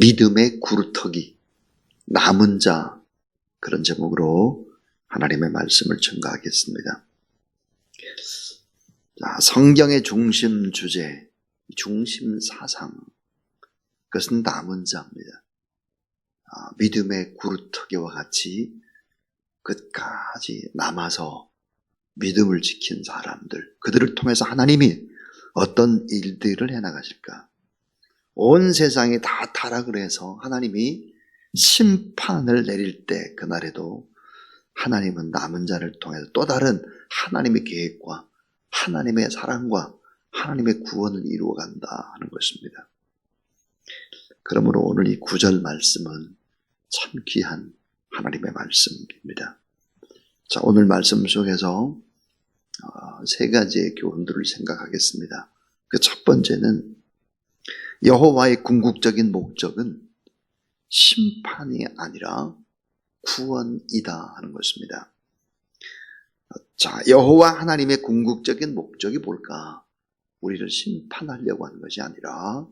믿음의 구루터기, 남은 자, 그런 제목으로 하나님의 말씀을 전가하겠습니다. 자, 성경의 중심 주제, 중심 사상, 그것은 남은 자입니다. 믿음의 구루터기와 같이 끝까지 남아서 믿음을 지킨 사람들, 그들을 통해서 하나님이 어떤 일들을 해나가실까? 온 세상이 다 타락을 해서 하나님이 심판을 내릴 때 그날에도 하나님은 남은 자를 통해서 또 다른 하나님의 계획과 하나님의 사랑과 하나님의 구원을 이루어간다 하는 것입니다. 그러므로 오늘 이 9절 말씀은 참 귀한 하나님의 말씀입니다. 자, 오늘 말씀 속에서 세 가지의 교훈들을 생각하겠습니다. 그 첫 번째는 여호와의 궁극적인 목적은 심판이 아니라 구원이다 하는 것입니다. 자, 여호와 하나님의 궁극적인 목적이 뭘까? 우리를 심판하려고 하는 것이 아니라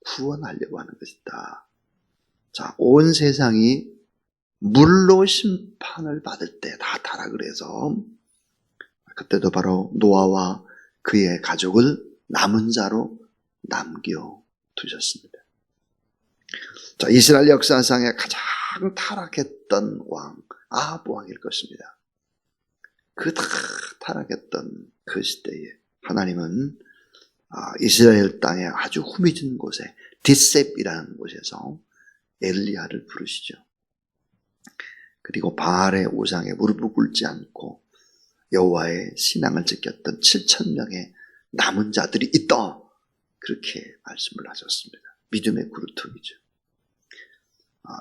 구원하려고 하는 것이다. 자, 온 세상이 물로 심판을 받을 때 다 타락을 해서 그때도 바로 노아와 그의 가족을 남은 자로 남겨두셨습니다. 자, 이스라엘 역사상에 가장 타락했던 왕 아합 왕일 것입니다. 그 다 타락했던 그 시대에 하나님은 이스라엘 땅의 아주 후미진 곳에 디셉이라는 곳에서 엘리야를 부르시죠. 그리고 바알의 우상에 무릎을 꿇지 않고 여호와의 신앙을 지켰던 7,000명의 남은 자들이 있다. 그렇게 말씀을 하셨습니다. 믿음의 구루터기죠.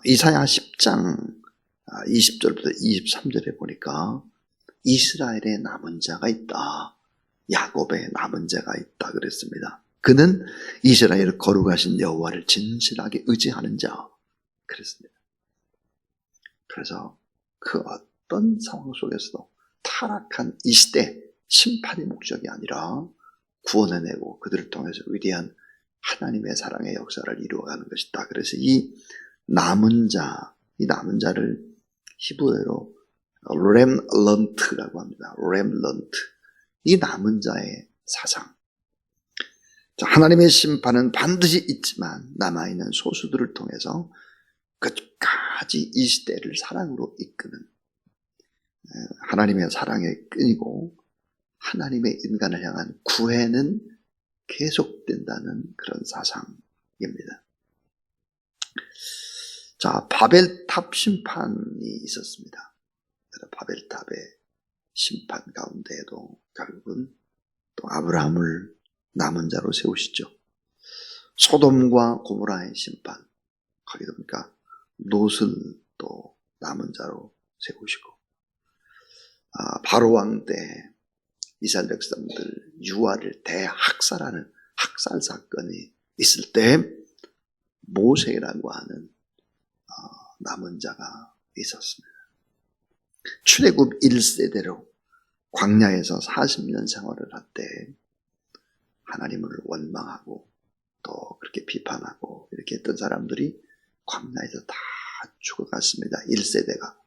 이사야 10장 20절부터 23절에 보니까 이스라엘의 남은 자가 있다. 야곱의 남은 자가 있다 그랬습니다. 그는 이스라엘을 거룩하신 여호와를 진실하게 의지하는 자 그랬습니다. 그래서 그 어떤 상황 속에서도 타락한 이 시대 심판의 목적이 아니라 구원해내고 그들을 통해서 위대한 하나님의 사랑의 역사를 이루어가는 것이다. 그래서 이 남은 자를 히브리어로 렘런트라고 합니다. 렘런트. 이 남은 자의 사상. 자, 하나님의 심판은 반드시 있지만 남아있는 소수들을 통해서 끝까지 이 시대를 사랑으로 이끄는 하나님의 사랑의 끈이고 하나님의 인간을 향한 구애는 계속된다는 그런 사상입니다. 자, 바벨탑 심판이 있었습니다. 바벨탑의 심판 가운데에도 결국은 또 아브라함을 남은 자로 세우시죠. 소돔과 고모라의 심판, 거기도 보니까 롯을 또 남은 자로 세우시고, 바로 왕 때 이스라엘 백성들 유아를 대학살하는 학살 사건이 있을 때 모세라고 하는 남은 자가 있었습니다. 출애굽 1세대로 광야에서 40년 생활을 할 때 하나님을 원망하고 또 그렇게 비판하고 이렇게 했던 사람들이 광야에서 다 죽어갔습니다. 1세대가.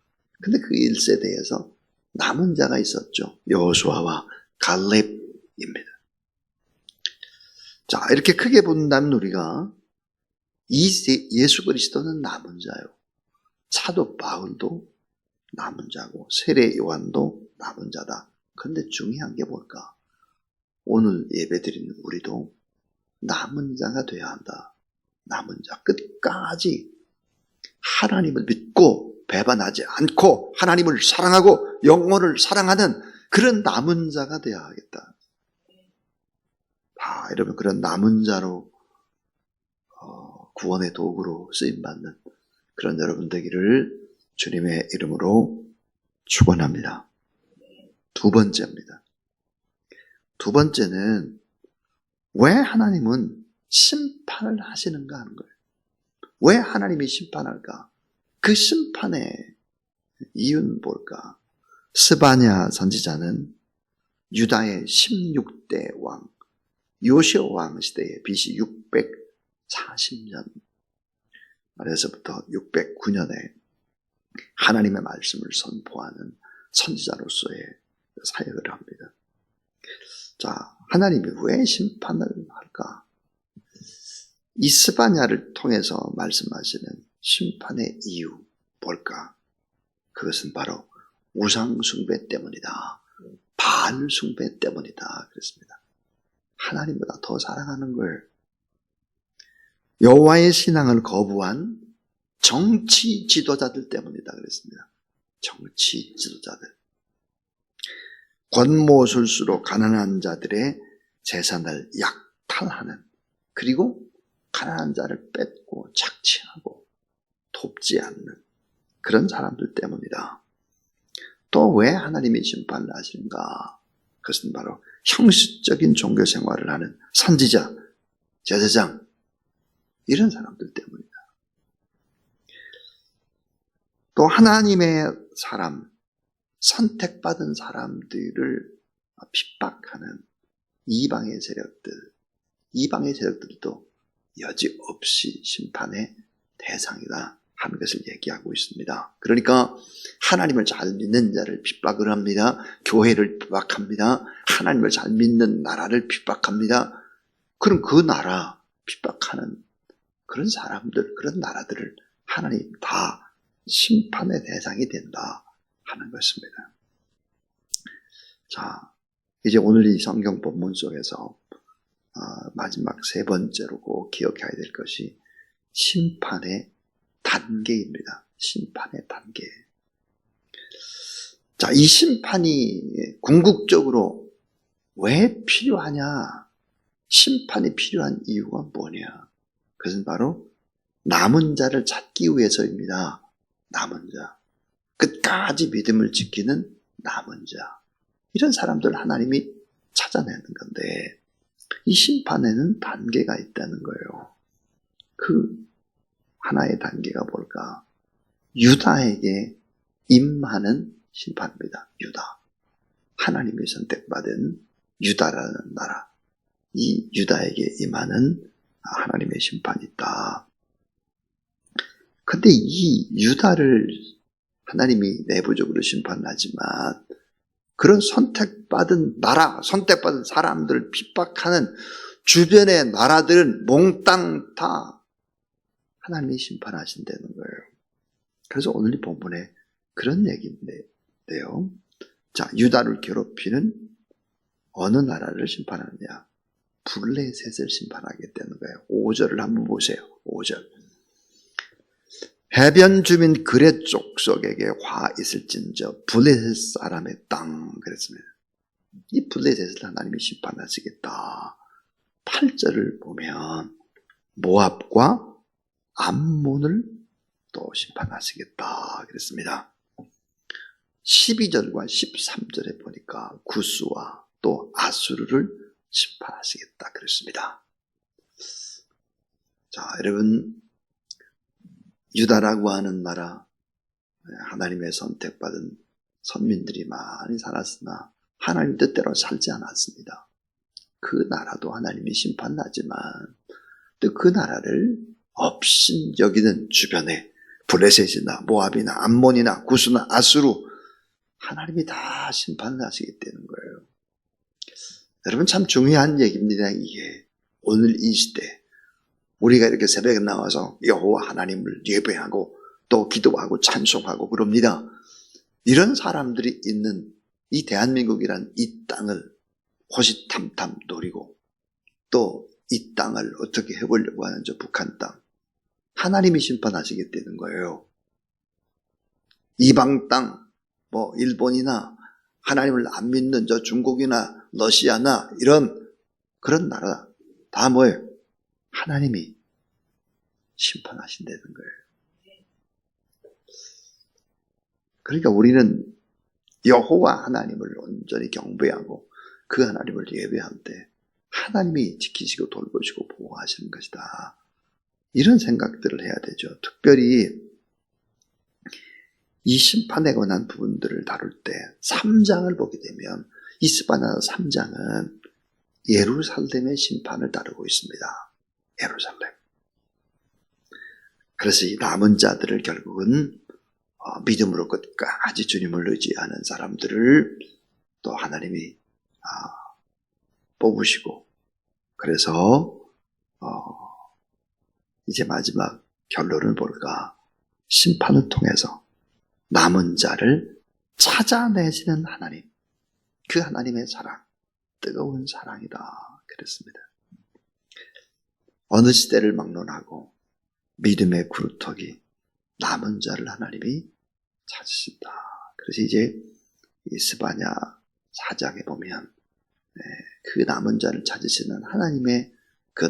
근데 그 1세대에서 남은 자가 있었죠. 여호수아와 갈렙입니다. 자, 이렇게 크게 본다면 우리가 예수 그리스도는 남은 자요. 사도 바울도 남은 자고 세례 요한도 남은 자다. 그런데 중요한 게 뭘까? 오늘 예배드리는 우리도 남은 자가 되어야 한다. 남은 자. 끝까지 하나님을 믿고 배반하지 않고 하나님을 사랑하고 영혼을 사랑하는 그런 남은 자가 되어야 하겠다. 여러분 그런 남은 자로 구원의 도구로 쓰임받는 그런 여러분 되기를 주님의 이름으로 축원합니다. 두 번째입니다. 두 번째는 왜 하나님은 심판을 하시는가 하는 거예요. 왜 하나님이 심판할까? 그 심판의 이유는 뭘까? 스바냐 선지자는 유다의 16대 왕 요시아 왕 시대에 BC 640년 아래서부터 609년에 하나님의 말씀을 선포하는 선지자로서의 사역을 합니다. 자, 하나님이 왜 심판을 할까? 이스바냐를 통해서 말씀하시는 심판의 이유 뭘까? 그것은 바로 우상숭배 때문이다. 바알 숭배 때문이다. 그랬습니다. 하나님보다 더 사랑하는 걸 여호와의 신앙을 거부한 정치 지도자들 때문이다. 그랬습니다. 정치 지도자들. 권모술수로 가난한 자들의 재산을 약탈하는, 그리고 가난한 자를 뺏고 착취하고 돕지 않는 그런 사람들 때문이다. 또 왜 하나님이 심판을 하시는가? 그것은 바로 형식적인 종교 생활을 하는 선지자, 제사장, 이런 사람들 때문이다. 또 하나님의 사람, 선택받은 사람들을 핍박하는 이방의 세력들도 여지없이 심판의 대상이다 하는 것을 얘기하고 있습니다. 그러니까 하나님을 잘 믿는 자를 핍박을 합니다. 교회를 핍박합니다. 하나님을 잘 믿는 나라를 핍박합니다. 그럼 그 나라 핍박하는 그런 사람들, 그런 나라들을 하나님 다 심판의 대상이 된다 하는 것입니다. 자, 이제 오늘 이 성경 본문 속에서 마지막 세 번째로 꼭 기억해야 될 것이 심판의 단계입니다. 심판의 단계. 자, 이 심판이 궁극적으로 왜 필요하냐? 심판이 필요한 이유가 뭐냐? 그것은 바로 남은 자를 찾기 위해서입니다. 남은 자. 끝까지 믿음을 지키는 남은 자. 이런 사람들 하나님이 찾아내는 건데, 이 심판에는 단계가 있다는 거예요. 그 하나의 단계가 뭘까? 유다에게 임하는 심판입니다. 유다. 하나님이 선택받은 유다라는 나라. 이 유다에게 임하는 하나님의 심판이 있다. 근데 이 유다를 하나님이 내부적으로 심판하지만 그런 선택받은 나라, 선택받은 사람들을 핍박하는 주변의 나라들은 몽땅 다 하나님이 심판하신다는 거예요. 그래서 오늘 이 본문에 그런 얘기인데요. 자, 유다를 괴롭히는 어느 나라를 심판하느냐? 블레셋을 심판하겠다는 거예요. 5절을 한번 보세요. 5절. 해변 주민 그렛 족속에게 화 있을진저 블레셋 사람의 땅. 그랬습니다. 이 블레셋을 하나님이 심판하시겠다. 8절을 보면 모압과 암몬을 또 심판하시겠다. 그랬습니다. 12절과 13절에 보니까 구스와 또 아수르를 심판하시겠다. 그랬습니다. 자, 여러분, 유다라고 하는 나라, 하나님의 선택받은 선민들이 많이 살았으나 하나님 뜻대로 살지 않았습니다. 그 나라도 하나님이 심판하지만 또 그 나라를 업신 여기는 주변에 블레셋이나 모압이나 암몬이나 구스나 아수르, 하나님이 다 심판하시게 되는 거예요. 여러분, 참 중요한 얘기입니다. 이게 오늘 이 시대 우리가 이렇게 새벽에 나와서 여호와 하나님을 예배하고 또 기도하고 찬송하고 그럽니다. 이런 사람들이 있는 이 대한민국이란 이 땅을 호시탐탐 노리고 또 이 땅을 어떻게 해보려고 하는 저 북한 땅, 하나님이 심판하시게 되는 거예요. 이방 땅, 뭐 일본이나 하나님을 안 믿는 저 중국이나 러시아나 이런 그런 나라 다 뭐예요? 하나님이 심판하신다는 거예요. 그러니까 우리는 여호와 하나님을 온전히 경배하고 그 하나님을 예배할 때 하나님이 지키시고 돌보시고 보호하시는 것이다. 이런 생각들을 해야 되죠. 특별히 이 심판에 관한 부분들을 다룰 때 3장을 보게 되면 이스바냐 3장은 예루살렘의 심판을 다루고 있습니다. 예루살렘. 그래서 이 남은 자들을 결국은 믿음으로 끝까지 주님을 의지하는 사람들을 또 하나님이 뽑으시고, 그래서 이제 마지막 결론을 볼까? 심판을 통해서 남은 자를 찾아내시는 하나님, 그 하나님의 사랑, 뜨거운 사랑이다 그랬습니다. 어느 시대를 막론하고 믿음의 구루터기 남은 자를 하나님이 찾으신다. 그래서 이제 이 스바냐 4장에 보면 그 남은 자를 찾으시는 하나님의 그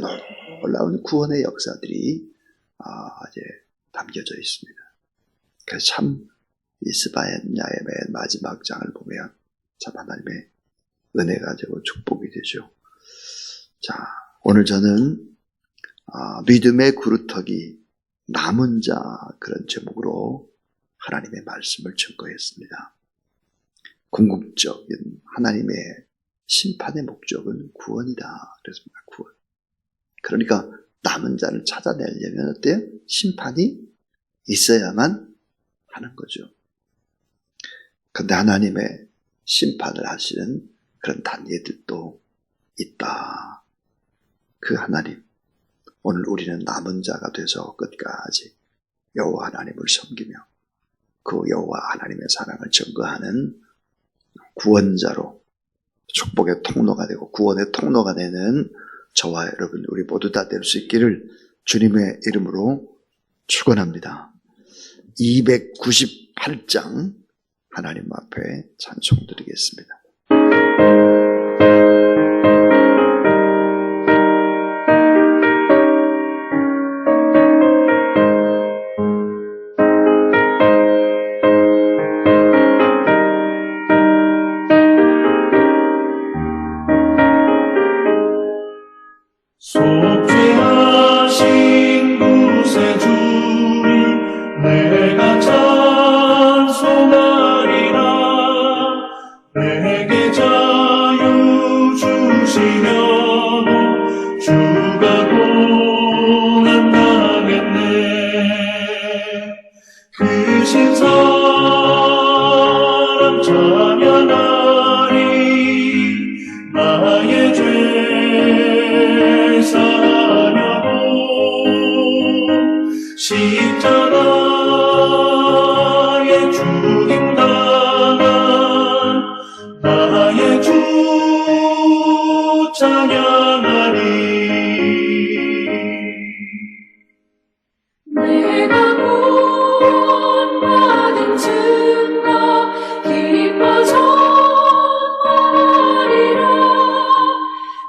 놀라운 구원의 역사들이 이제 담겨져 있습니다. 그래서 참 이 스바냐의 맨 마지막 장을 보면 참 하나님의 은혜가 되고 축복이 되죠. 자, 오늘 저는 믿음의 구루터기 남은 자, 그런 제목으로 하나님의 말씀을 증거했습니다. 궁극적인 하나님의 심판의 목적은 구원이다 그랬습니다. 구원. 그러니까 남은 자를 찾아내려면 어때요? 심판이 있어야만 하는 거죠. 그런데 하나님의 심판을 하시는 그런 단계들도 있다. 그 하나님, 오늘 우리는 남은 자가 돼서 끝까지 여호와 하나님을 섬기며 그 여호와 하나님의 사랑을 증거하는 구원자로 축복의 통로가 되고 구원의 통로가 되는 저와 여러분 우리 모두 다 될 수 있기를 주님의 이름으로 축원합니다. 298장 하나님 앞에 찬송드리겠습니다. 속죄하신 구세주를 내가 찬송하리라. 내게 자유 주시려고 주가 고난당했네. 그 신사람 찬양하리. 나의 죄 사하려고 십자가에 죽임당한 나의 주 찬양하리. 내가 구원받은 증거 기뻐 전하리라.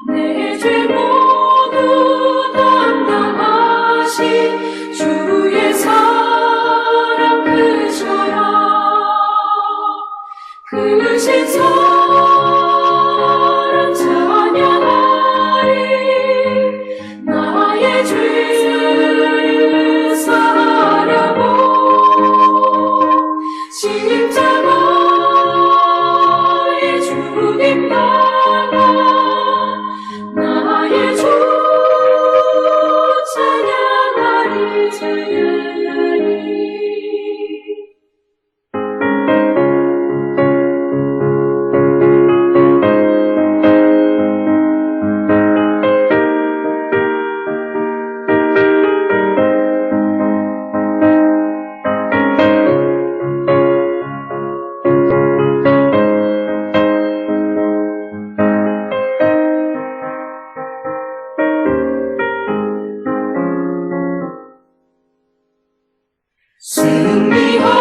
내 죄 모두 담당하신 주의 사랑 크셔라. 크신 사랑 찬양하리. 나의 죄 사하려고 십자가에 죽임당한 나의 주 찬양하리. 찬양하리.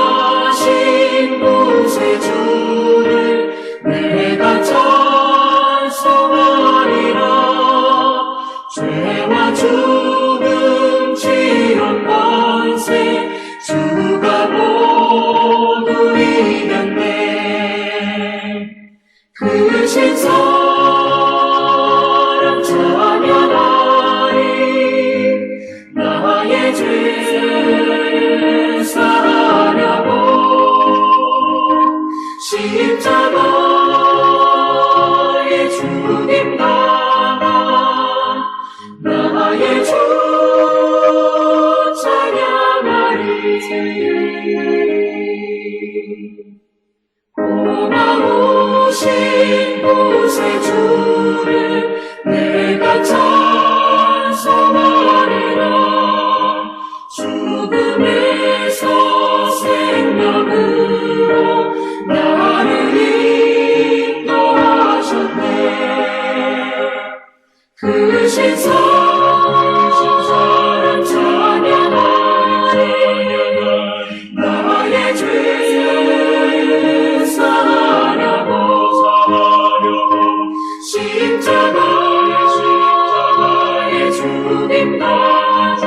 승리하신 구세주를 내가 찬송하리라. 죄와 죽음 지옥 권세 주가 모두 이겼네. 크신 사랑 찬양하리. 나의 죄 사하려고 고마우신 구세주를 내가 찬송하리라. 죽음에서 생명으로 나를 인도하셨네. 그 신사랑 찬양하리. 나의 죄를 사하려고 십자가의 죽임 당하사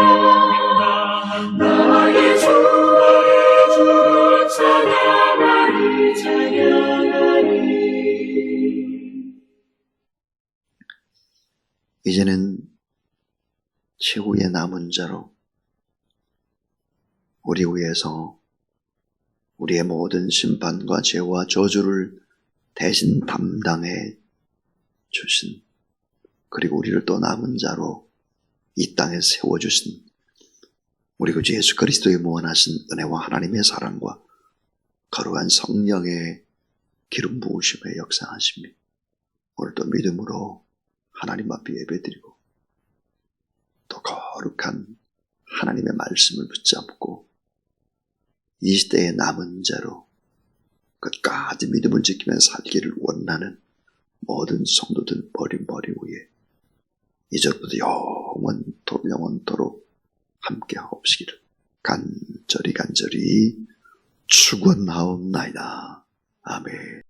나의 주를 찬양하리. 이제는 최후의 남은 자로 우리 위해서 우리의 모든 심판과 죄와 저주를 대신 담당해 주신, 그리고 우리를 또 남은 자로 이 땅에 세워주신 우리 구주 예수 그리스도의 무한하신 은혜와 하나님의 사랑과 거룩한 성령의 기름 부으심에 역사하심이 오늘도 믿음으로 하나님 앞에 예배드리고 또 거룩한 하나님의 말씀을 붙잡고 이 시대의 남은 자로 끝까지 믿음을 지키며 살기를 원하는 모든 성도들 머리 위에 이제부터 영원토록 함께 하옵시기를 간절히 축원하옵나이다. 아멘.